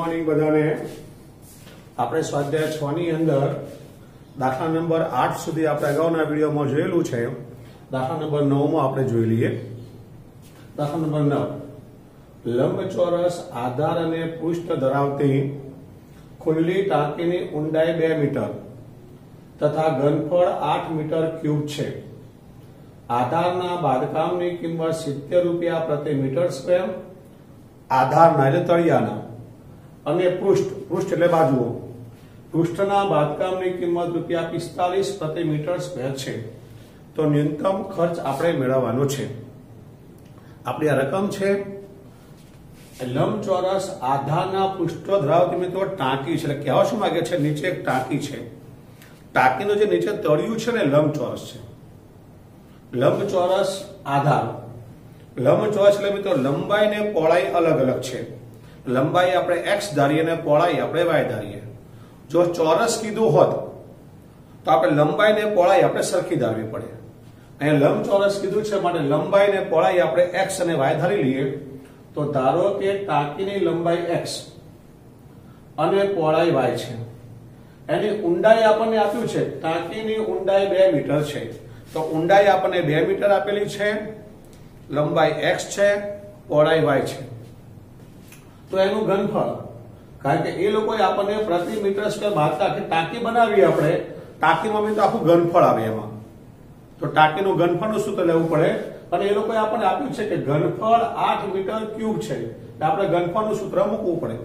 Morning બધાને। આપણે સ્વાધ્યાય 6 ની અંદર દાખલા નંબર 8 સુધી આપણે અગાઉના વિડીયોમાં જોયેલું છે। દાખલા નંબર 9 માં આપણે જોઈ લઈએ। દાખલા નંબર 9 લંબચોરસ આધાર અને પૃષ્ઠ ધરાવતી ખુલ્લી ટાંકીની ઊંડાઈ 2 મીટર તથા ઘનફળ 8 મીટર ક્યુબ છે। આધારના બાંધકામની કિંમત 70 રૂપિયા પ્રતિ મીટર સ્ક્વેર। આધારના એટલે તળિયાના અને પૃષ્ઠ એટલે બાજુઓ, પૃષ્ઠના બાંધકામની કિંમત રૂપિયા 45 પ્રતિ મીટર સ્ક્વેર છે। તો ન્યૂનતમ ખર્ચ આપણે મેળવવાનો છે। આપણી આ રકમ છે લંબચોરસ આધારના પૃષ્ઠો ધરાવતી મિત્રો ટાંકી છે। એટલે કહેવા શું માંગે છે, નીચે એક ટાંકી છે, ટાંકીનું જે નીચે તળિયું છે ને લંબચોરસ છે। લંબચોરસ આધાર, લંબચોરસ એટલે મિત્રો લંબાઈ ને પહોળાઈ અલગ અલગ છે। લંબાઈ આપણે x ધારીએ અને પહોળાઈ આપણે y ધારીએ। જો ચોરસ કીધું હોત તો આપણે લંબાઈ ને પહોળાઈ આપણે સરખી ધારવી પડે। અહીંયા લંબચોરસ કીધું છે માટે લંબાઈ ને પહોળાઈ આપણે x અને y ધારી લઈએ। તો ધારો કે ટાંકીની લંબાઈ x અને પહોળાઈ y છે, એની ઊંડાઈ આપણને આપ્યું છે, ટાંકીની ઊંડાઈ 2 મીટર છે। તો ઊંડાઈ આપણને 2 મીટર આપેલી છે, લંબાઈ x છે, પહોળાઈ y છે। તો એનું ઘનફળ, કારણ કે એ લોકોએ આપણને પ્રતિ મીટર સ્ક્વેર ભાગતા કે ટાંકી બનાવી, આપણે ટાંકીમાં તો આખું ઘનફળ આવે એમાં, તો ટાંકીનું ઘનફળનું સૂત્ર લેવું પડે અને એ લોકોએ આપણને આપ્યું છે કે ઘનફળ 8 મીટર ક્યુબ છે, એટલે આપણે ઘનફળનું સૂત્ર મૂકવું પડે।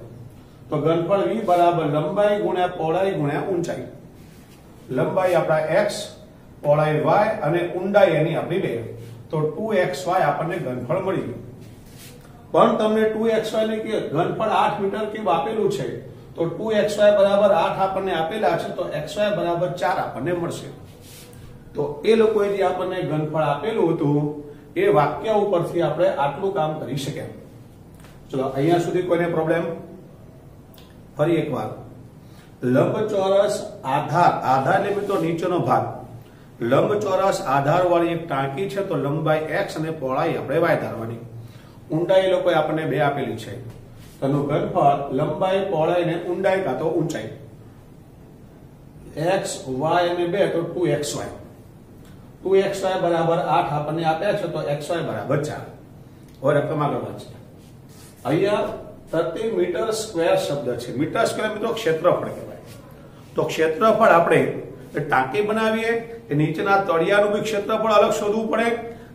તો ઘનફળ v બરાબર લંબાઈ ગુણ્યા પહોળાઈ ગુણ્યા ઊંચાઈ। લંબાઈ આપણા x, પહોળાઈ y અને ઊંડાઈ એની આપણી 2, તો 2xy આપણને ઘનફળ મળી ગયું। પણ તમને 2xy ને કે ઘનફળ 8 મીટર ક્યુબ આપેલું છે, તો 2xy બરાબર 8 આપણને આપેલા છે, તો xy બરાબર 4 આપણને મળશે। તો એ લોકોએ જે આપણને ઘનફળ આપેલું હતું એ વાક્ય ઉપરથી આપણે આટલું કામ કરી શક્યા। ચલો અહીંયા સુધી કોઈને પ્રોબ્લેમ? ફરી એકવાર, લંબચોરસ આધાર, આધાર એટલે મિત્રો નીચેનો ભાગ, લંબચોરસ આધાર વાળી એક ટાંકી છે, તો લંબાઈ x અને પહોળાઈ આપણે y ધારવાની। ઊંડાઈ લોકોએ આપણને 2 આપેલી છે, તેનું ઘનફળ લંબાઈ પહોળાઈ ને ઊંડાઈ કાં તો ઊંચાઈ, x y અને 2 તો 2xy, 2xy બરાબર 8 આપણને આપ્યા છે, તો xy બરાબર 4। હવે રકમ આગળ વાંચીએ। અહીંયા પ્રતિ મીટર સ્ક્વેર શબ્દ છે। મીટર સ્ક્વેર મિત્રો ક્ષેત્રફળ કહેવાય। તો ક્ષેત્રફળ આપણે ટાંકી બનાવીએ એ નીચેના તળિયાનું બી ક્ષેત્રફળ અલગ શોધવું પડે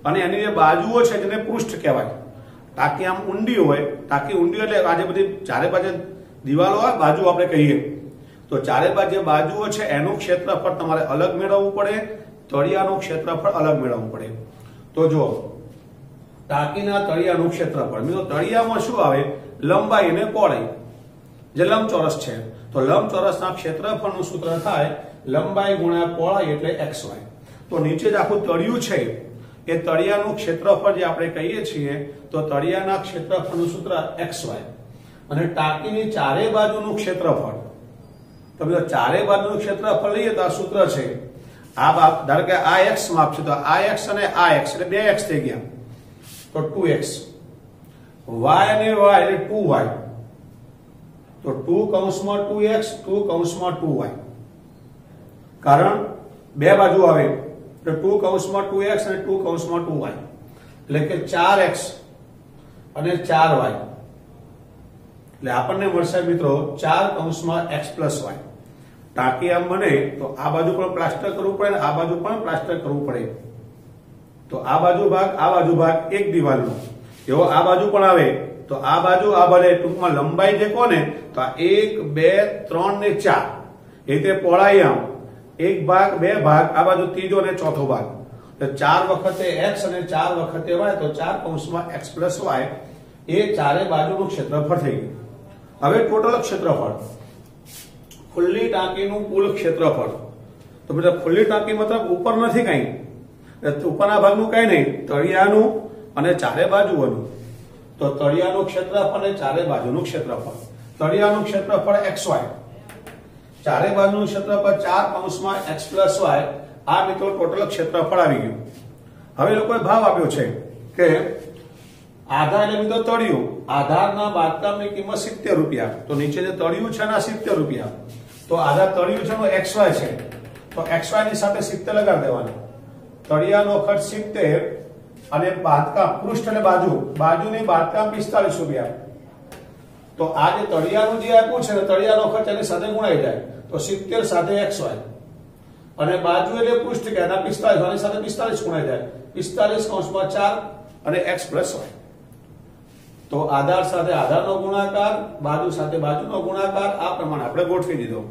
અને એની જે બાજુઓ છે જેને પૃષ્ઠ કહેવાય। ટાંકી આમ ઊંડી હોય, ટાંકી ઊંડી એટલે આજે બધી ચારે બાજુ દિવાલો હોય, બાજુ આપણે કહીએ, તો ચારે બાજુ જે બાજુઓ છે એનું ક્ષેત્રફળ તમારે અલગ મેળવવું પડે, તળિયાનું ક્ષેત્રફળ અલગ મેળવવું પડે। તો જો ટાંકીના તળિયાનું ક્ષેત્રફળ, મિત્રો તળિયામાં શું આવે? લંબાઈ અને પહોળાઈ, જે લંબચોરસ છે, તો લંબચોરસના ક્ષેત્રફળનું સૂત્ર થાય લંબાઈ ગુણ્યા પહોળાઈ એટલે xy। તો નીચે જ આખું તળિયું છે એ તળિયાનું ક્ષેત્રફળ જે આપણે કહીએ છીએ, તો તળિયાના ક્ષેત્રફળનું સૂત્ર xy અને ટાંકીની ચારે બાજુનું ક્ષેત્રફળ, તો મિત્રો ચારે બાજુનું ક્ષેત્રફળ લઈએ તો આ સૂત્ર છે, આ બાપ ધારો કે આ x માપ છે, તો આ x અને આ x એટલે 2x થઈ ગયા, તો 2x, y અને y એટલે 2y, તો 2 કૌંસમાં 2x 2 કૌંસમાં 2y, કારણ 2 બાજુ આવે તો 2 કૌંસમાં 2x અને 2 કૌંસમાં 2y, એટલે કે 4x અને 4y, એટલે આપણને મળશે મિત્રો 4 કૌંસમાં x પ્લસ y। ટાંકી આમ બને તો આ બાજુ પણ પ્લાસ્ટર કરવું પડે, આ બાજુ પણ પ્લાસ્ટર કરવું પડે, તો આ બાજુ ભાગ એક દિવાલનો, એવો આ બાજુ પણ આવે તો આ બાજુ આ બને, ટૂંકમાં લંબાઈ જે કોને તો 1 2 3 ને 4, એ રીતે પહોળાઈ આમ 1 ભાગ 2 ભાગ, આ બાજુ ત્રીજો અને ચોથો ભાગ, તો 4 વખતે x અને 4 વખતે y, તો 4 કૌંસમાં x પ્લસ y, એ ચારે બાજુનું ક્ષેત્રફળ થઈ ગયું। હવે ટોટલ ક્ષેત્રફળ, ખુલ્લી ટાંકીનું કુલ ક્ષેત્રફળ, તો મિત્રો ખુલ્લી ટાંકી મતલબ ઉપર નથી કઈ, ઉપરના ભાગનું કઈ નહીં, તળિયાનું અને ચારે બાજુઓનું, તો તળિયાનું ક્ષેત્રફળ અને ચારે બાજુનું ક્ષેત્રફળ, તળિયાનું ક્ષેત્રફળ xy, ચારે બાજુનું ક્ષેત્રફળ 4 કૌંસમાં x પ્લસ y, આ મિત્રો ટોટલ ક્ષેત્રફળ આવી ગયું। હવે લોકોએ ભાવ આપ્યો છે કે આધાર એટલે મિત્રો તળિયું, આધારના બાદકામની કિંમત 70 રૂપિયા, તો નીચે જે તળિયું છે ને 70 રૂપિયા, તો આધાર તળિયું છે નો XY છે, તો XY ની સાથે 70 લગાડી દેવાનું, તળિયાનો ખર્ચ 70 અને બાદકામ પૃષ્ઠ અને બાજુની બાદકામ 45 રૂપિયા, તો આ જે તળિયાનું જે આપ્યું છે ને તળિયાનો ખર્ચ એની સાથે ગુણાઈ જાય, તો 70 સાથે XY અને બાજુ એટલે પૃષ્ઠ કે એના 45 આની સાથે 45 ગુણાઈ જાય, 45 કૌંસમાં 4 અને x પ્લસ y, તો આધાર સાથે આધારનો ગુણાકાર, બાજુ સાથે બાજુનો ગુણાકાર, આ પ્રમાણે આપણે ગોઠવી દીધો,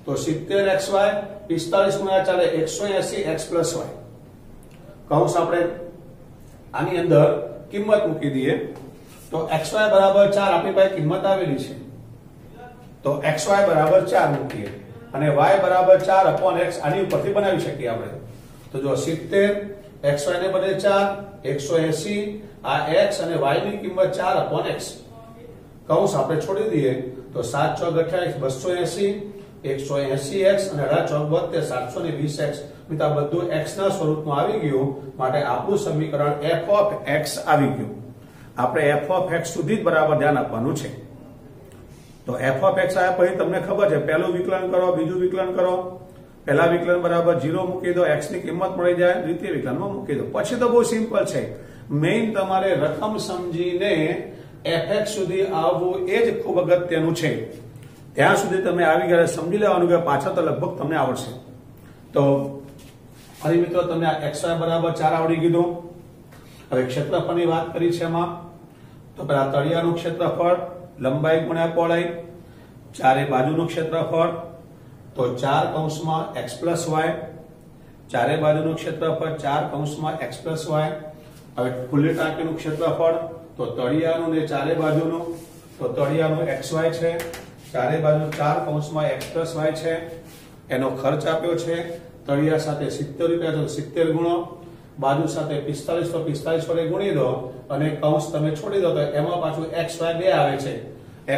તો 70xy 45 ગુણ્યા 4 180 x પ્લસ y, કૌંસ આપણે આની અંદર કિંમત મૂકી દઈએ, તો xy બરાબર 4 આપણી પાસે કિંમત આવેલી છે, તો xy બરાબર 4 મૂકીએ અને y બરાબર 4 upon x આની ઉપરથી બનાવી શકીએ આપણે, તો જો 70 xy ને બદલે 4 180 આ x અને y ની કિંમત 4 upon x, કૌંસ આપણે છોડી દઈએ, તો 7 ચોક 28 280 180x અને 18 ચોક 72 720x, મિત્રો આ બધું x ના સ્વરૂપમાં આવી ગયું, માટે આપણું સમીકરણ f of x આવી ગયું, આપણે f of x સુધી જ બરાબર ધ્યાન આપવાનું છે, તો f of x આયા પછી તમને ખબર છે પહેલું વિકલન કરો, બીજું વિકલન કરો, પહેલા વિકલન બરાબર 0 મૂકી દો, x ની કિંમત મળી જાય, દ્વિતીય વિકલનમાં મૂકી દો, પછી તો બહુ સિમ્પલ છે, મેઈન તમારે રકમ સમજીને fx સુધી આવવું એ જ ખૂબ અગત્યનું છે, ત્યાં સુધી તમે આવી ગયા સમજી લેવાનું કે પાછા તો લગભગ તમને આવડશે, તો ફરી મિત્રો તમે આ xy બરાબર 4 આવડી ગયું, હવે ક્ષેત્રફળની વાત કરી છે એમાં, તો પેલા તળિયાનું ક્ષેત્રફળ લંબાઈ ગુણ્યા પહોળાઈ, ચારે બાજુનું ક્ષેત્રફળ, તો 4 કૌંસમાં x પ્લસ y, ચારે બાજુનું ક્ષેત્રફળ 4 કૌંસમાં x પ્લસ y, હવે ખુલ્લી ટાંકીનું ક્ષેત્રફળ, તો તળિયાનું ને ચારે બાજુનું, તો તળિયાનું xy છે, ચારે બાજુ 4 કૌંસમાં x પ્લસ y છે, એનો ખર્ચ આપ્યો છે, તળિયા સાથે 70 રૂપિયા, તો 70 ગુણો, બાજુ સાથે 45 તો 45 વડે ગુણી દો અને કૌંસ તમે છોડી દો, તો એમાં પાછું xy 2 આવે છે,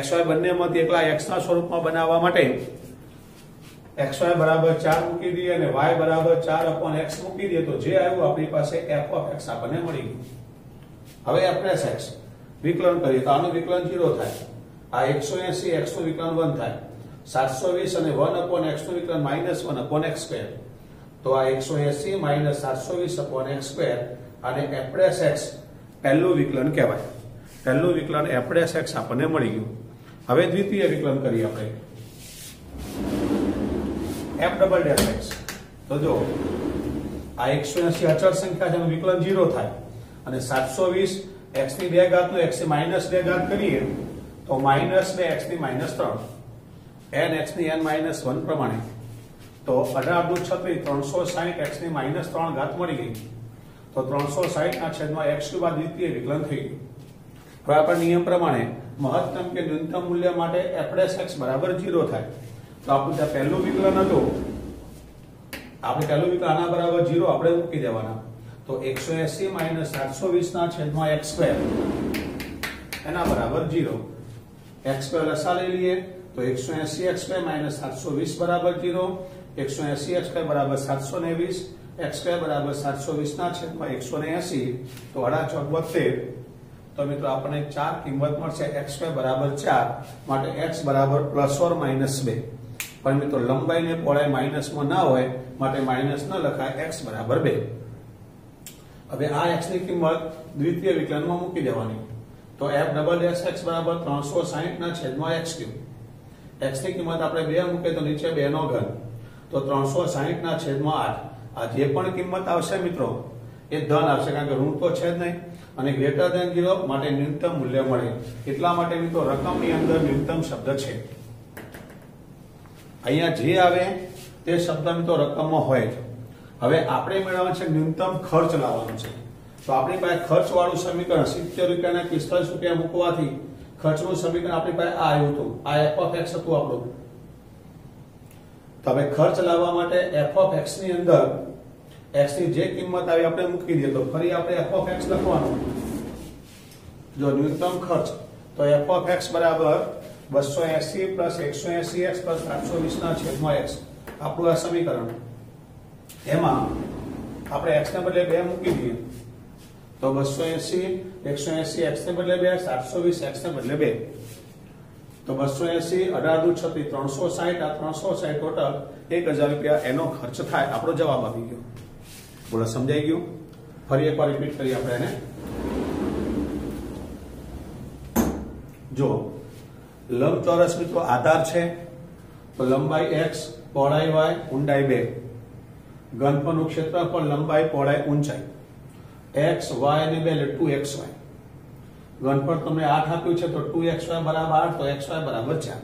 xy બંનેમાંથી એકલા x ના સ્વરૂપમાં બનાવવા માટે xy બરાબર 4 મૂકી દઈએ અને y બરાબર 4 upon x મૂકી દઈએ, તો જે આવ્યું આપણી પાસે f of x આપણને મળી ગયું, હવે f પ્લસ x વિકલન કરીએ તો આનું વિકલન 0 થાય, આ 180 x નું વિકલન 1 થાય, 720 અને 1 upon x નું વિકલન -1 upon x સ્ક્વેર, તો આ 180 720 upon x સ્ક્વેર અને f પ્લસ x પહેલું વિકલન કહેવાય, પહેલું વિકલન f પ્લસ x આપણને મળી ગયું, હવે દ્વિતીય વિકલન કરીએ આપણે f ડબલ ડેશ x, તો જો આ 180 અચળ સંખ્યા છે એનું વિકલન 0 થાય અને 720 x ની 2 ઘાત નો x ની -2 ઘાત કરીએ તો -2 x ની -3 n x ની n -1 પ્રમાણે, તો 18 દુ 36 360 x ની -3 ઘાત મળી ગઈ, તો 360 ના છેદમાં x ક્યુબ આ દ્વિતીય વિકલન થઈ ગયું, હવે આપણા નિયમ પ્રમાણે મહત્તમ કે ન્યૂનતમ મૂલ્ય માટે f પ્લસ x બરાબર 0 થાય, તો આપણું જે પહેલું વિકલન હતું, આપણે પહેલું વિકલન આના બરાબર 0 આપણે મૂકી દેવાના, તો 180 720 ના છેદમાં x સ્ક્વેર એના બરાબર 0, x સ્ક્વેર લસા લઈ લઈએ, તો 180 x સ્ક્વેર -720 બરાબર 0, 180 x સ્ક્વેર બરાબર 720, x સ્ક્વેર બરાબર 720 ના છેદમાં 180, તો 18 ચોક 72, તો મિત્રો આપણને 4 કિંમત મળશે, x સ્ક્વેર બરાબર 4, માટે x બરાબર +or-2, પણ મિત્રો લંબાઈ ને પહોળાઈ માઈનસમાં ના હોય માટે માઈનસ ન લખાય, x બરાબર 2, હવે આ x ની કિંમત દ્વિતીય વિકલનમાં મૂકી દેવાની, તો f ડબલ ડેશ x બરાબર 360 ના છેદમાં x ક્યુબ, x ની કિંમત આપણે 2 મૂકે તો નીચે 2 નો ઘન, તો 360 ના છેદમાં 8, આ જે પણ કિંમત આવશે મિત્રો એ ધન આવશે, કારણ કે ઋણ તો છે જ નહીં અને ગ્રેટર ધેન 0 માટે ન્યૂનતમ મૂલ્ય મળે, એટલા માટે મિત્રો રકમની અંદર ન્યૂનતમ શબ્દ છે, અહીંયા જે આવે તે શબ્દ મિત્રો રકમમાં હોય છે, હવે આપણે મેળવવાનું છે ન્યૂનતમ ખર્ચ લાવવાનો છે, તો આપણી પાસે ખર્ચ વાળું સમીકરણ 70 રૂપિયા ને 45 રૂપિયા મૂકવાથી ખર્ચનું સમીકરણ આપણી પાસે આ આવ્યું હતું, આ f of x હતું આપણું, તો હવે ખર્ચ લાવવા માટે f of x ની અંદર x ની જે કિંમત આવી આપણે મૂકી દઈએ, તો ફરી આપણે f of x લખવાનું, જો ન્યૂનતમ ખર્ચ, તો f of x બરાબર 280 + 180x + 720 ના છેદમાં x, આપણું આ સમીકરણ, એમાં આપણે x ને બદલે 2 મૂકી દઈએ, તો 280 180 x ને બદલે 2 720 x ને બદલે 2 તો 280 18 દુ 36 360 આ 360 ટોટલ 1000 રૂપિયા એનો ખર્ચ થાય. આપણો જવાબ આવી ગયો. બોલો સમજાઈ ગયું? ફરી એકવાર રિપીટ કરીએ આપણે એને. જો લંબચોરસ મિત્રો આધાર છે તો લંબાઈ x પહોળાઈ y ઊંડાઈ 2 ઘનફળનું ક્ષેત્રફળ લંબાઈ પહોળાઈ ઊંચાઈ x y અને 2 એટલે 2xy. ઘનફળ તમને 8 આપ્યું છે તો 2xy બરાબર 8 તો xy બરાબર 4.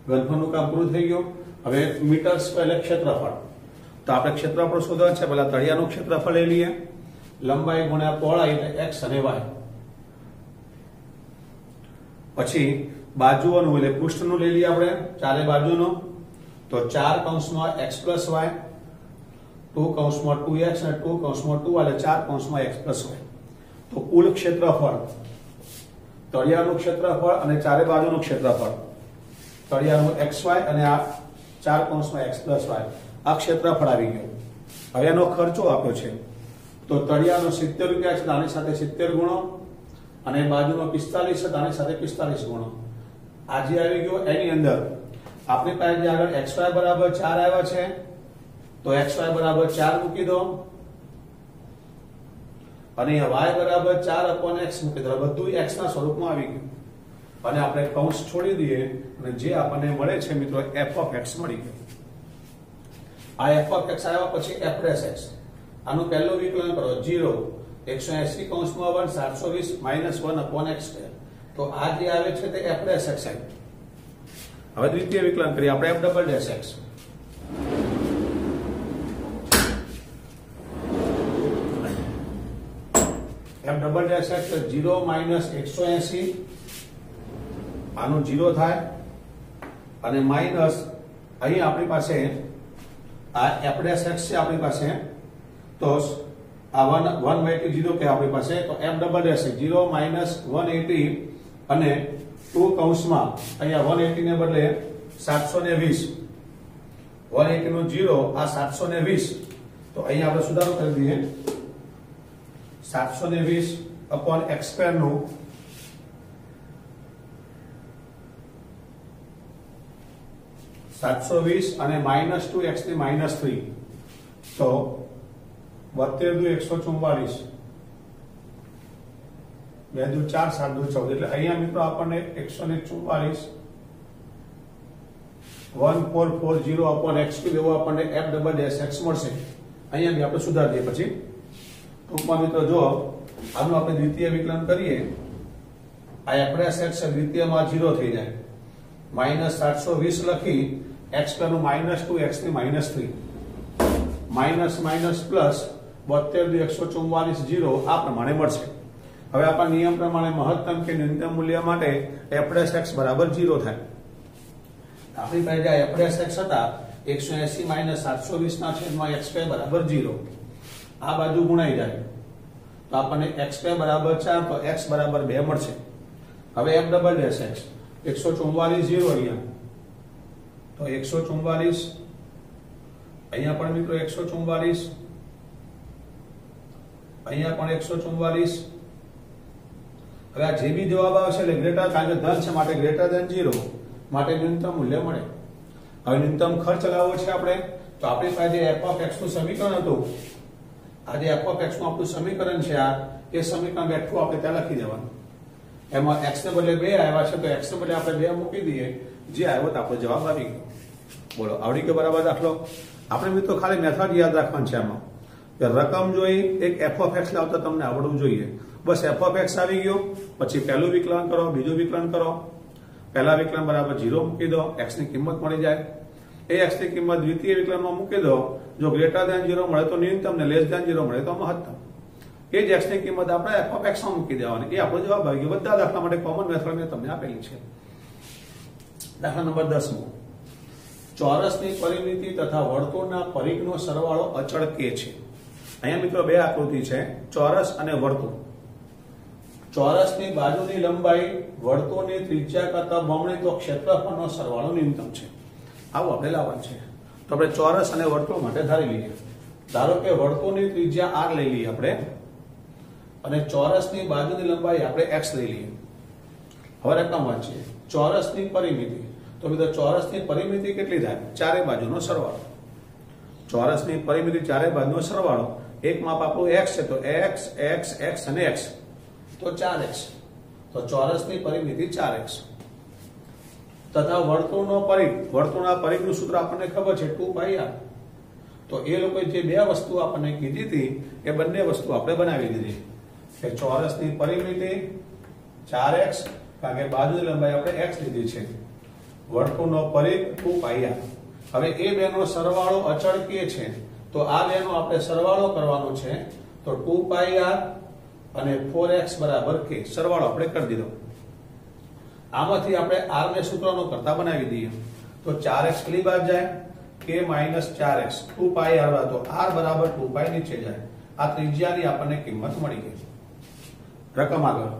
ઘનફળનું કામ પૂરું થઈ ગયું. હવે મીટર સ્ક્વેર એટલે ક્ષેત્રફળ. તો આપણે ક્ષેત્રફળ શોધવાનું છે. પહેલા તળિયાનું ક્ષેત્રફળ લઈ લઈએ. લંબાઈ ગુણ્યા પહોળાઈ એટલે x અને y. પછી બાજુઓનું એટલે પૃષ્ઠનું લઈ લઈએ આપણે ચારે બાજુનું. તો 4 કૌંસમાં x + y 2 કૌંસમાં 2x અને 2 કૌંસમાં 2 એટલે 4 કૌંસમાં x + y. તો કુલ ક્ષેત્રફળ તળિયાનું ક્ષેત્રફળ અને ચારે બાજુનું ક્ષેત્રફળ તળિયાનું xy અને આ 4 કૌંસમાં x + y આ ક્ષેત્રફળ આવી ગયું. હવે એનો ખર્ચો આપ્યો છે તો તળિયાનો 70 રૂપિયા છે આની સાથે 70 ગુણો અને બાજુનો 45 છે આની સાથે 45 ગુણો. આજે આવી ગયો એની અંદર આપણી પાસે જે આગળ xy બરાબર 4 આવ્યા છે તો xy બરાબર 4 મૂકી દો અને y બરાબર 4/x મૂકી દો. બધું x ના સ્વરૂપમાં આવી ગયું અને આપણે કૌંસ છોડી દઈએ અને જે આપણને મળે છે મિત્રો f(x) મળી ગયું. આ f(x) આવ્યા પછી f'(x) આનું પહેલું વિકલન કરો 0 180 કૌંસમાં 1 720 -1/x². તો આ જે આવે છે તે f'(x) આવ્યું. હવે દ્વિતીય વિકલન કરીએ આપણે f'(x) f'(x) એટલે 0 - 180 આનું 0 થાય અને માઈનસ અહીં આપણી પાસે આ f'(x) છે આપણી પાસે તો આ 1/0 કે આપણી પાસે તો f'(x) 0 - 180 અને 2 કૌંસમાં અહીંયા 180 ને બદલે 720 180 નું 0 આ 720 તો અહીંયા આપણે સુધારો કરી દઈએ 720/x² નું 720 અને -2x ની -3 તો 72 144 2 દુ 4 7 દુ 14 એટલે અહીંયા મિત્રો આપણને 144 1440/x³ એવો આપણને f'(x) મળશે. અહીંયા બી આપણે સુધારી દઈએ. પછી ટૂંકમાં મિત્રો જો આનું આપણે દ્વિતીય વિકલન કરીએ આ f'(x) દ્વિતીયમાં 0 થઈ જાય -720 લખી x² નું -2x ની -3 માઇનસ માઇનસ પ્લસ 72 144 0 આ પ્રમાણે મળશે. હવે આપણા નિયમ પ્રમાણે મહત્તમ કે ન્યૂનતમ મૂલ્ય માટે f'(x) બરાબર 0 થાય. આપણી પાસે જે f'(x) હતા 180 - 720 ના છેદમાં x² બરાબર 0 આ બાજુ ગુણાઈ જાય તો આપણને x² બરાબર 4 તો x બરાબર 2 મળશે. હવે f'(x) 144 0 અહીંયા તો 144 અહીંયા પણ મિત્રો 144 અહીંયા પણ 144. હવે આ જે બી જવાબ આવશે એટલે ગ્રેટર કારણ કે ધન છે માટે ગ્રેટર ધેન 0 માટે ન્યૂનતમ મૂલ્ય મળે. હવે ન્યૂનતમ ખર્ચ લાવવો છે આપણે તો આપણી પાસે f(x) નું સમીકરણ હતું આ જે f(x) નું આપણું સમીકરણ છે આ એ સમીકરણ બેઠું આપણે ત્યાં લખી દેવાનું. એમાં x ને બદલે 2 આવ્યા છે તો x ને બદલે આપણે 2 મૂકી દઈએ જે આવ્યો તો આપણો જવાબ આવી ગયો. બોલો આવડી ગયો બરાબર દાખલો. આપણે મિત્રો ખાલી મેથડ યાદ રાખવાનું છે આમાં કે રકમ જોઈ એક f(x) લાવતા તમને આવડવું જોઈએ. બસ f(x) આવી ગયો પછી પહેલું વિકલન કરો બીજું વિકલન કરો. પહેલા વિકલન બરાબર 0 મૂકી દો x ની કિંમત મળી જાય. એ x ની કિંમત દ્વિતીય વિકલનમાં મૂકી દો જો ગ્રેટર ધેન 0 મળે તો ન્યૂનતમ ને લેસ ધેન 0 મળે તો મહત્તમ. એ જ x ની કિંમત આપણે f(x) માં મૂકી દેવાની એ આપણો જવાબ આવી ગયો. બધા દાખલા માટે કોમન મેથડ મેં તમને આપેલી છે. દાખલા નંબર 10 ચોરસની પરિમિતિ તથા વર્તુળના પરિઘનો સરવાળો અચળ k છે. અહીંયા મિત્રો બે આકૃતિ છે ચોરસ અને વર્તુળ. ચોરસની બાજુની લંબાઈ વર્તુળની ત્રિજ્યા કરતા બમણી તો ક્ષેત્રફળનો સરવાળો ન્યૂનતમ છે. આવું આપણે લાવવાનું છે. તો આપણે ચોરસ અને વર્તુળ માટે ધારી લઈએ. ધારો કે વર્તુળની ત્રિજ્યા r લઈ લઈએ આપણે અને ચોરસની બાજુની લંબાઈ આપણે x લઈ લઈએ. હવે રકમ વાંચીએ. ચોરસની પરિમિતિ. તો મિત્રો ચોરસની પરિમિતિ કેટલી થાય? ચારે બાજુનો સરવાળો. ચોરસની પરિમિતિ ચારે બાજુનો સરવાળો. એક માપ આપણું x છે તો x x x અને x તો 4x. તો ચોરસની પરિમિતિ 4x. તથા વર્તુળનો પરિઘ. વર્તુળના પરિઘનું સૂત્ર આપણને ખબર છે 2πr. તો એ લોકોએ જે બે વસ્તુ આપણને કીધી હતી એ બંને વસ્તુ આપણે બનાવી દીધી કે ચોરસની પરિમિતિ 4x કારણ કે બાજુની લંબાઈ આપણે x લીધી છે, વર્તુળનો પરિઘ 2πr. હવે એ બેનો સરવાળો અચળ કે છે તો આ બેનો આપણે સરવાળો કરવાનો છે. તો 2πr અને 4x બરાબર k. સરવાળો આપણે કરી દીધો. આમાંથી આપણે r ને સૂત્રનો કરતા બનાવી દઈએ. તો 4x પેલી બાજુ જાય, k minus 4x 2πr તો r બરાબર 2π નીચે જાય. આ ત્રિજ્યાની આપણને કિંમત મળી ગઈ. રકમ આગળ.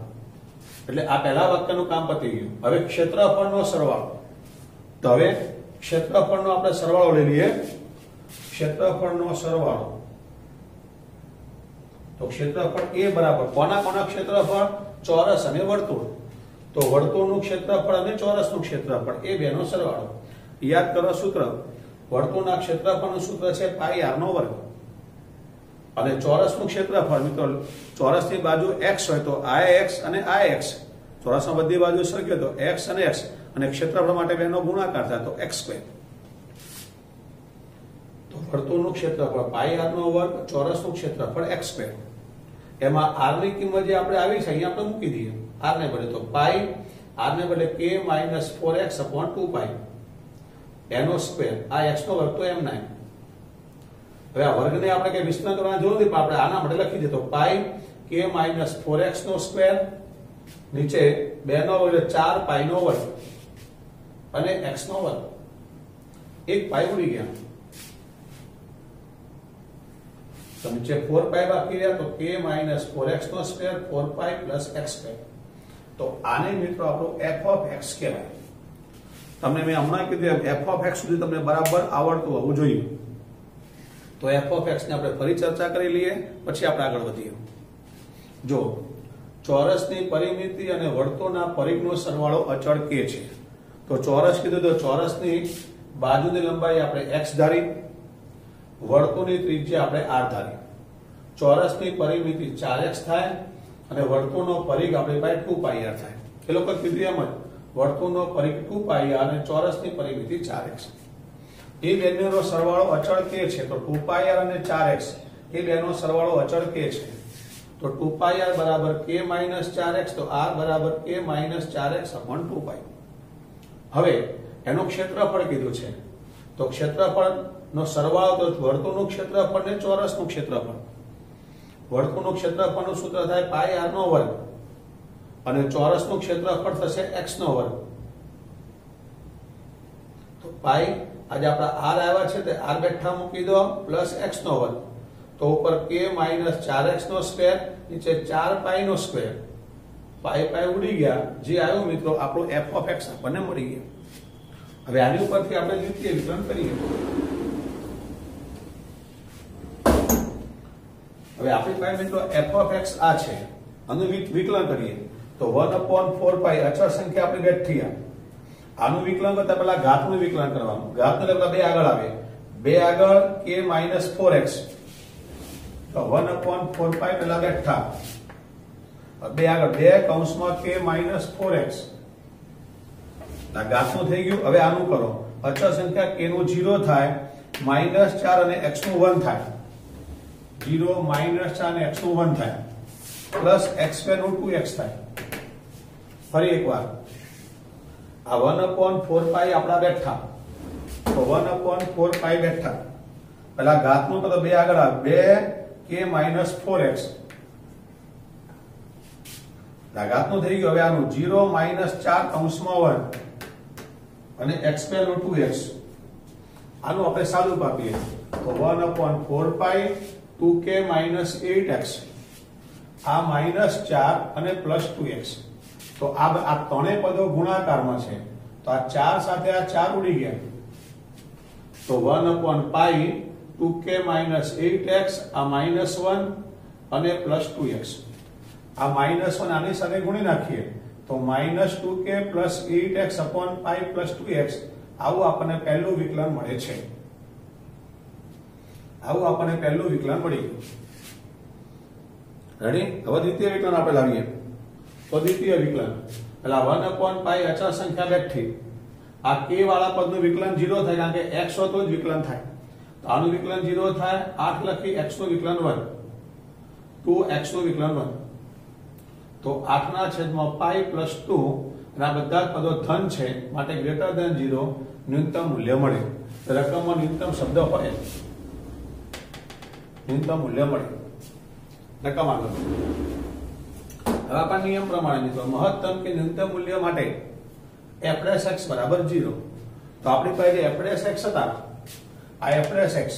એટલે આ પહેલા વાક્યનું કામ પતી ગયું. હવે ક્ષેત્રફળનો સરવાળો. તો હવે ક્ષેત્રફળનો આપણે સરવાળો લઈ લઈએ. ક્ષેત્રફળનો સરવાળો. તો ક્ષેત્રફળ a બરાબર કોના કોના ક્ષેત્રફળ? ચોરસ અને વર્તુળ. તો વર્તુળનું ક્ષેત્રફળ અને ચોરસનું ક્ષેત્રફળ એ બેનો સરવાળો. યાદ કરો સૂત્ર. વર્તુળના ક્ષેત્રફળનું સૂત્ર છે પાઈ r નો વર્ગ. અને ચોરસનું ક્ષેત્રફળ મિત્રો ચોરસની બાજુ x હોય તોix અને ix. ચોરસમાં બધી બાજુ સરખી તો x અને x અને ક્ષેત્રફળ માટે બેનો ગુણાકાર થાય તો x². તો વર્તુળનું ક્ષેત્રફળ પાઈ r નો વર્ગ, ચોરસનું ક્ષેત્રફળ x². એમાં r ની કિંમત જે આપણે આવી છે અહીંયા આપણે મૂકી દઈએ. r ને બદલે તો પાઈ, r ને બદલે k - 4x / 2π એનો સ્ક્વેર. આ x નો વર્ગ તો m9. હવે આ વર્ગને આપણે કે વિસ્તરણ કરવાની જરૂર નથી પણ આપણે આના માટે લખી દે તો પાઈ k - 4x નો સ્ક્વેર નીચે 2 નો વર્ગ 4π નો વર્ગ અને x નો વર્ગ. એક પાઈ ઉડી ગયા તો નીચે 4π બાકી રહ્યા તો k - 4x નો સ્ક્વેર 4π + x². તો આને મિત્રો આપણો f(x) કહેવાય. તમને મેં હમણાં કીધું f(x) સુધી તમને બરાબર આવડતું હોવું જોઈએ. તો f(x) ને આપણે ફરી ચર્ચા કરી લઈએ પછી આપણે આગળ વધીએ. જો ચોરસની પરિમિતિ અને વર્તુળના પરિઘનો સરવાળો અચળ k છે. તો ચોરસ કીધું તો ચોરસની બાજુની લંબાઈ આપણે x ધારી, વર્તુળની ત્રિજ્યા આપણે r ધારી. ચોરસની પરિમિતિ 4x થાય અને વર્તુળનો પરિઘ આપણી પાસે 2πr થાય. એ લોકો કીધું એમ જ વર્તુળનો પરિઘ 2πr અને ચોરસની પરિમિતિ 4x. એ બેનો સરવાળો અચળ k છે તો 2πr અને 4x એ બેનો સરવાળો અચળ k છે. તો 2πr બરાબર k - 4x તો r બરાબર k - 4x / 2π. હવે એનું ક્ષેત્રફળ કીધું છે તો ક્ષેત્રફળનો સરવાળો તો વર્તુળનું ક્ષેત્રફળ ને ચોરસનું ક્ષેત્રફળ. વર્તુળનું ક્ષેત્રફળનું સૂત્ર થાય પાઈ r નો વર્ગ અને ચોરસનું ક્ષેત્રફળ થશે x નો વર્ગ. તો પાઈ આજે આપણા r આવ્યા છે તે r બેઠા મૂકી દો પ્લસ x નો વર્ગ. તો ઉપર k - 4x નો સ્ક્વેર નીચે 4π નો સ્ક્વેર. પાઈ ઉડી ગયા. જે આવ્યું મિત્રો આપણું f(x) આપણને મળી ગયા. હવે આની ઉપરથી આપણે દ્વિતીય વિકલન કરીએ. હવે આપણી પાસે મિત્રો f(x) આ છે. આનું વિકલન કરીએ તો 1/4π અચળ સંખ્યા આપણી બેઠી આ. આનું વિકલન કરતા પહેલા ઘાતનું વિકલન કરવાનું. ઘાતનું એટલે 2 આગળ આવે. 2 આગળ k - 4x તો 1/4π પહેલા બેઠા. 2 આગળ 2 કૌંસમાં k - 4x. આ ઘાતનું થઈ ગયું. હવે આનું કરો. અચળ સંખ્યા k નું 0 થાય, -4 અને x નું 1 થાય. 0 - 4 અને x નું 1 થાય પ્લસ x² નું 2x થાય. ફરી એકવાર આ 1/4π આપણા બેઠા તો 1/4π બેઠા. પહેલા ઘાતનું તો 2 આગળ આવે 2 k - 4x. આ ઘાતનું થઈ ગયું. હવે આનું 0 - 4 કૌંસમાં 1 અને x² નું 2x. આનું આપણે સાદું પાપીએ તો 1/4π 2k - 8x. આ -4 અને +2x. તો આ ત્રણેય પદો ગુણાકારમાં છે તો આ 4 સાથે આ 4 ઉડી ગયા તો 1/π 2k - 8x આ -1 અને +2x. આ -1 આની સાથે ગુણી નાખીએ તો -2k + 8x upon pi + 2x આવું આપણને પહેલું વિકલન મળે છે. આવું આપણને પહેલું વિકલન મળી ગયું. રેડી? હવે દ્વિતીય વિકલન આપણે લાવીએ. તો દ્વિતીય વિકલન પેલા 1 upon pi અચળ સંખ્યા બેઠી આ k વાળા પદનું વિકલન 0 થાય કારણ કે x હોય તો જ વિકલન થાય. તો આનું વિકલન 0 થાય 8 લખી x નું વિકલન 1 2x નું વિકલન 1 તો 8 ના છેદમાં pi + 2 અને આ બધા જ પદો ધન છે માટે ગ્રેટર ધેન 0 ન્યૂનતમ મૂલ્ય મળે. રકમમાં ન્યૂનતમ શબ્દ હોય ન્યૂનતમ મૂલ્ય મળે. રકમ આગળ હવે આપણા નિયમ પ્રમાણે મિત્રો મહત્તમ કે ન્યૂનતમ મૂલ્ય માટે f'(x) = 0. તો આપણી પાસે f'(x) હતા આ f'(x)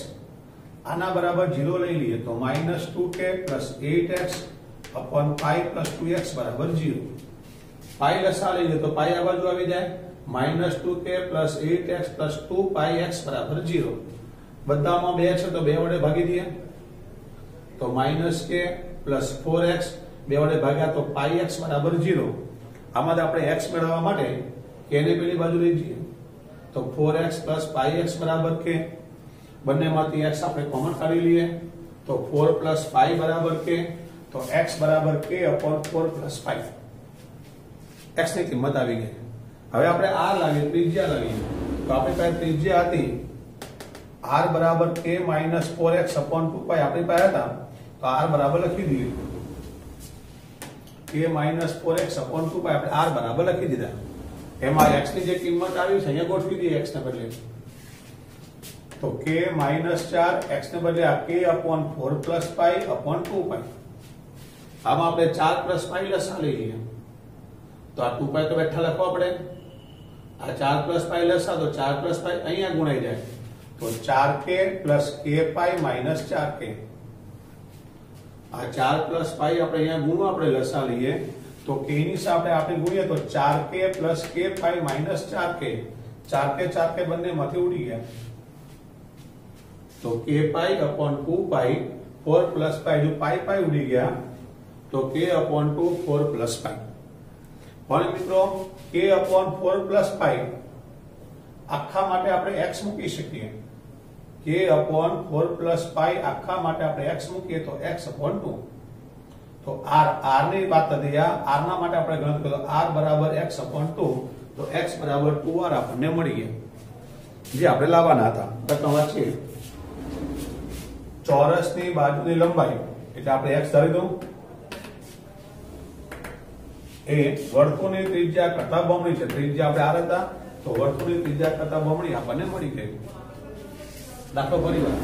આના બરાબર 0 લઈ લઈએ તો -2k + 8x upon pi + 2x = 0. પાઈ લસા લઈએ તો પાઈ આ બાજુ આવી જાય -2k + 8x + 2πx = 0. બધામાં 2 છે તો 2 વડે ભાગી દઈએ તો -k + 4x 2 વડે ભાગ્યા તો πx = 0. આમાં આપણે x મેળવવા માટે k ને પેલી બાજુ લઈ જઈએ તો 4x + πx = k. બંનેમાંથી x આપણે કોમન કાઢી લઈએ તો 4 + π = k. તો x = k upon 4 + π. x ની કિંમત આવી ગઈ. હવે આપણે r લાવીએ ત્રિજ્યા લાવીએ તો આપણી પાસે ત્રિજ્યા હતી r = k - 4x upon 2π આપણી પાસે હતા તો r બરાબર લખી દઈએ k - 4x upon 2π આપણે r બરાબર લખી દીધા. એમાં x ની જે કિંમત આવી છે અહીંયા ગોઠવી દઈએ x ને બદલે તો k - 4 x ને બદલે આ k upon 4 + π upon 2π. આમાં આપણે 4 + π લસા લઈ લઈએ તો આ 2π તો બેઠા લખવા પડે. આ 4 + π લસા તો 4 + π અહીંયા ગુણાઈ જાય તો 4k + kπ - 4k. આ 4 + π આપણે અહીંયા ગુણો આપણે લસા લઈએ તો k ની સાથે આપણે ગુણીએ તો 4k + kπ - 4k. 4k 4k બંનેમાંથી ઉડી ગયા તો kπ upon 2π 4 + π જો π ઉડી ગયા તો k upon 2 4 + π. પણ મિત્રો k upon 4 + π આખા માટે આપણે x મૂકી શકીએ. k upon 4 + π આખા માટે આપણે x મૂકીએ તો x upon 2. તો r ની વાત હતી આ r ના માટે આપણે ગણતરી કરો r = x upon 2 તો x = 2r આપણને મળી ગયા જે આપણે લાવવાના હતા. રકમ છે ચોરસની બાજુની લંબાઈ એટલે આપણે x ધરી દઉં એ વર્તુળની ત્રિજ્યા કરતા બમણી છે. ત્રિજ્યા આપણે r હતા તો વર્તુળની ત્રિજ્યા કરતા બમણી આપણને મળી ગઈ. દાખલો પરિવાર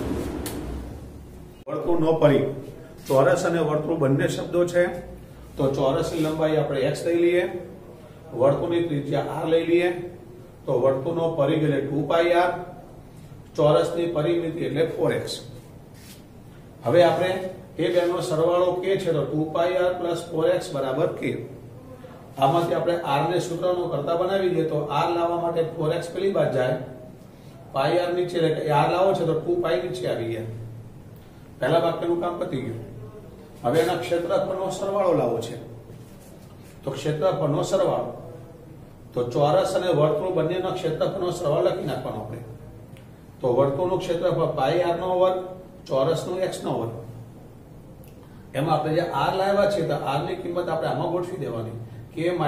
વર્તુળનો પરિઘ ચોરસ અને વર્તુળ બંને શબ્દો છે તો ચોરસની લંબાઈ આપણે x લઈ લઈએ વર્તુળની ત્રિજ્યા r લઈ લઈએ તો વર્તુળનો પરિઘ એટલે 2πr ચોરસની પરિમિતિ એટલે 4x. હવે આપણે એ બેનો સરવાળો k છે તો 2πr + 4x = k. આમાંથી આપણે r ને સૂત્રનો કરતા બનાવી દઈએ તો r લાવવા માટે 4x પેલી બાજુ જાય πr નીચે એટલે r લાવો છે તો 2π નીચે આવી ગયા. પહેલા વાક્યનું કામ પતી ગયું. હવે એના ક્ષેત્રફળનો સરવાળો લાવવો છે તો ક્ષેત્રફળનો સરવાળો તો ચોરસ અને વર્તુળ બંનેના ક્ષેત્રફળનો સરવાળો લખી નાખવાનો આપણે. તો વર્તુળનું ક્ષેત્રફળ πr² ચોરસનું x². એમાં આપણે જે r લાવ્યા છે તો r ની કિંમત આપણે આમાં ગોઠવી દેવાની k -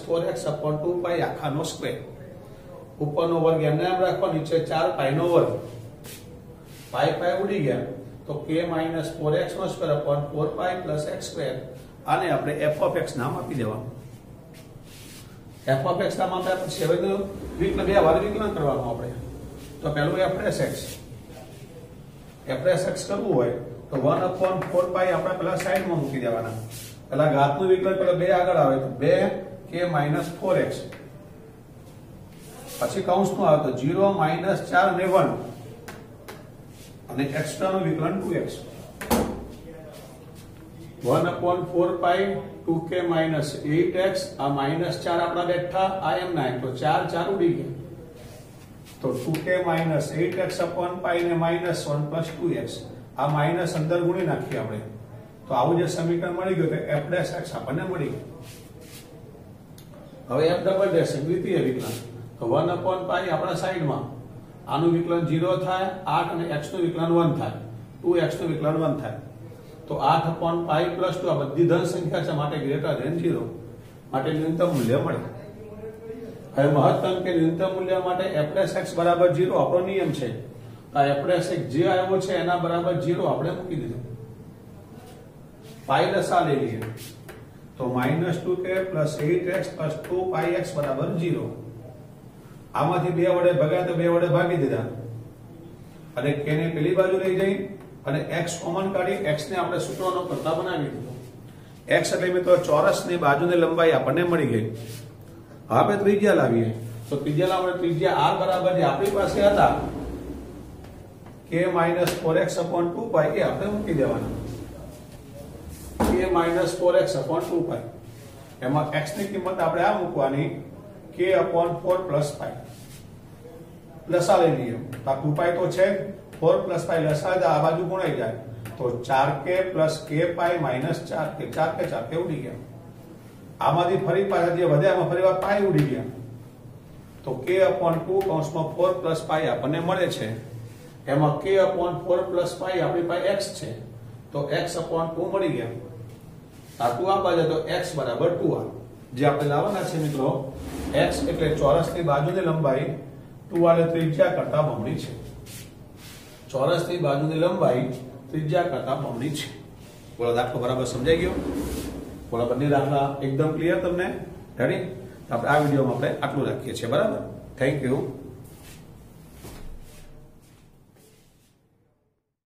4x upon 2π આખાનો સ્ક્વેર. ઉપરનો વર્ગ એમને એમ રાખવા નીચે 4π². π ઉડી ગયા તો k - 4x² upon 4π + x². આને આપણે f(x) નામ આપી દેવાનું. f(x) નામ આપ્યા પછી હવે વિકલન બે વાર વિકલન કરવાનું આપણે. તો પહેલું f'(x) કરવું હોય તો 1 upon 4π આપણે પેલા સાઈડમાં મૂકી દેવાના. પેલા ઘાતનું વિકલન પેલા 2 આગળ આવે તો 2k - 4x પછી કૌંસનું આવે તો 0 - 4 અને 1 અને એક્સ્ટ્રા નું વિકલન 2x. 1 upon 4π 2k - 8x આ -4 આપણા બેઠા આ એમ ના તો 4 4 ઉડી ગયા તો 2k - 8x upon π ને -1 + 2x આ માઈનસ અંદર ગુણી નાખીએ આપણે તો આવું જે સમીકરણ મળી ગયું કે f ડેશ x આપણને મળી ગયું. હવે f ડબલ ડેશ દ્વિતીય વિકલન તો 1/π આપણા સાઈડમાં આનું વિકલન 0 થાય 8 અને x નું વિકલન 1 થાય 2x નું વિકલન 1 થાય તો 8/π + 2 આ બધી ધન સંખ્યા છે માટે ગ્રેટર ધેન 0 માટે ન્યૂનતમ મૂલ્ય મળે. હવે મહત્તમ કે ન્યૂનતમ મૂલ્ય માટે f ડેશ x બરાબર 0 આપણો નિયમ છે. આ f ડેશ x જે આવ્યો છે એના બરાબર 0 આપણે મૂકી દીધું. પાઈ લસા લઈ લઈએ તો -2k + 8x + 2πx બરાબર 0. આમાંથી 2 વડે ભગાય તો 2 વડે ભાગી દીધા અને k ને પેલી બાજુ લઈ જઈ અને x કોમન કાઢી x ને આપણે સૂત્રનો કરતા બનાવી દીધો. x એટલે મિત્રો ચોરસની બાજુની લંબાઈ આપણને મળી ગઈ. હવે ત્રિજ્યા લાવીએ તો ત્રિજ્યા લાવવા ત્રિજ્યા r બરાબર જે આપણી પાસે હતા k - 4x/2π એ આપણે મૂકી દેવાના. k - 4x/2π એમાં x ની કિંમત આપણે આ મૂકવાની k/4 + π. લસા લઈ લઈએ તો આ 2π તો છે 4 + π લસા આ બાજુ ગુણાઈ જાય તો 4k + kπ - 4k 4k 4k ઉડી ગયા. આમાંથી ફરી પાછા જે વધે આમાં ફરી વાર પાઈ ઉડી ગયા તો k/2 કૌંસમાં 4 + π આપણને મળે છે. એમાં k/4 + π આપણી પાસે x છે તો x/2 મળી ગયા. આ 2 આપવા જાય તો x બરાબર 2r જે આપણે લાવવાના છે મિત્રો x એટલે ચોરસની બાજુની લંબાઈ 2r ત્રિજ્યા કરતા બમણી છે. ચોરસની બાજુની લંબાઈ ત્રિજ્યા કરતા બમણી છે. બોલો દાખલો બરાબર સમજાઈ ગયો? બોલો બંને દાખલા એકદમ ક્લિયર તમને? રેડી? આપણે આ વિડીયોમાં આપણે આટલું રાખીએ છીએ. બરાબર? Thank you.